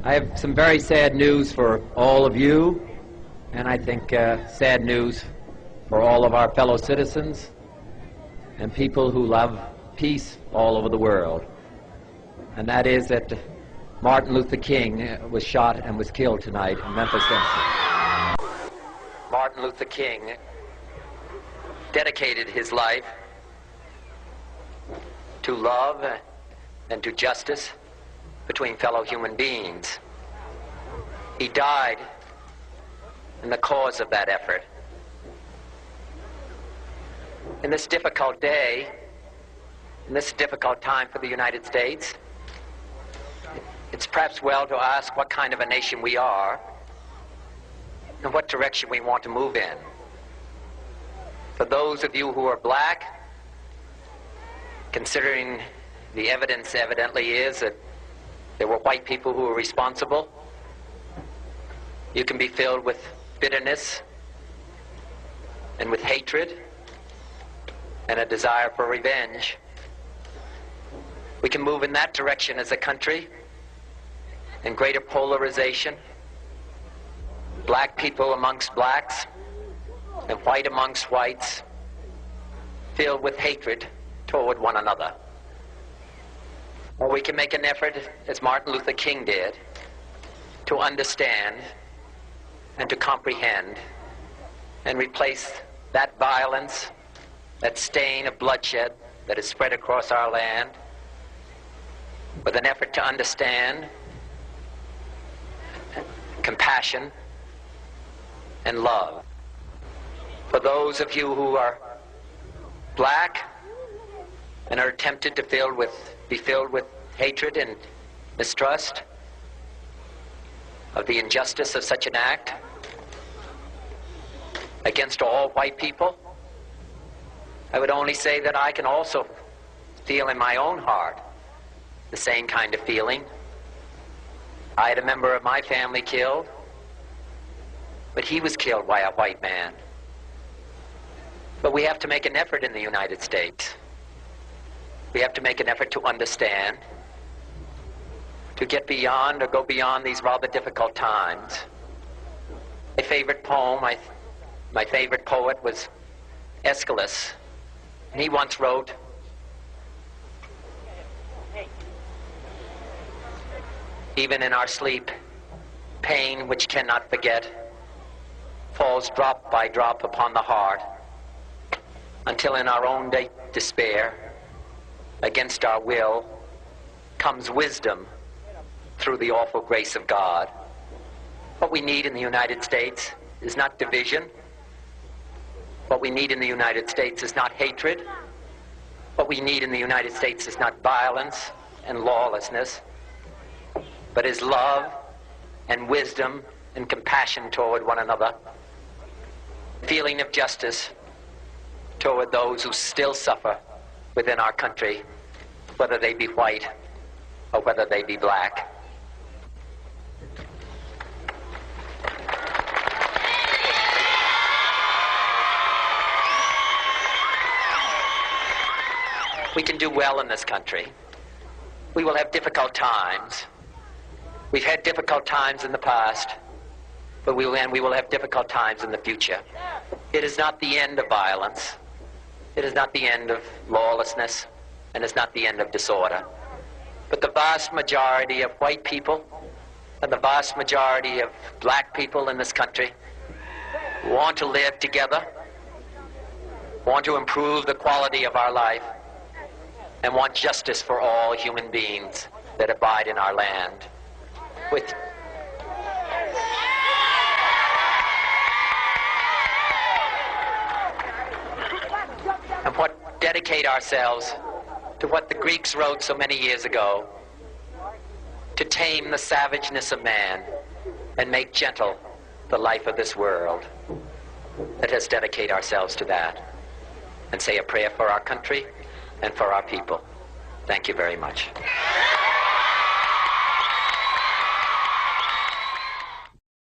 I have some very sad news for all of you, and I think sad news for all of our fellow citizens and people who love peace all over the world. And that is that Martin Luther King was shot and was killed tonight in Memphis, Tennessee. Martin Luther King dedicated his life to love and to justice between fellow human beings. He died in the cause of that effort. In this difficult day, in this difficult time for the United States, it's perhaps well to ask what kind of a nation we are and what direction we want to move in. For those of you who are black, considering the evidence evidently is that there were white people who were responsible, you can be filled with bitterness and with hatred and a desire for revenge. We can move in that direction as a country, in greater polarization, black people amongst blacks and white amongst whites, filled with hatred toward one another. Or we can make an effort, as Martin Luther King did, to understand and to comprehend and replace that violence, that stain of bloodshed that is spread across our land, with an effort to understand compassion and love. For those of you who are black and are tempted to be filled with hatred and mistrust of the injustice of such an act against all white people, I would only say that I can also feel in my own heart the same kind of feeling. I had a member of my family killed, but he was killed by a white man. But we have to make an effort in the United States. We have to make an effort to understand, to get beyond or go beyond these rather difficult times. My favorite poem, my favorite poet was Aeschylus, and he once wrote, "Even in our sleep, pain which cannot forget falls drop by drop upon the heart, until in our own despair, against our will, comes wisdom through the awful grace of God." What we need in the United States is not division. What we need in the United States is not hatred. What we need in the United States is not violence and lawlessness, but is love and wisdom and compassion toward one another, feeling of justice toward those who still suffer within our country, whether they be white or whether they be black. We can do well in this country. We will have difficult times. We've had difficult times in the past, but we will have difficult times in the future. It is not the end of violence. It is not the end of lawlessness, and it's not the end of disorder. But the vast majority of white people and the vast majority of black people in this country want to live together, want to improve the quality of our life, and want justice for all human beings that abide in our land. And what dedicate ourselves to what the Greeks wrote so many years ago, to tame the savageness of man and make gentle the life of this world. Let us dedicate ourselves to that and say a prayer for our country and for our people. Thank you very much.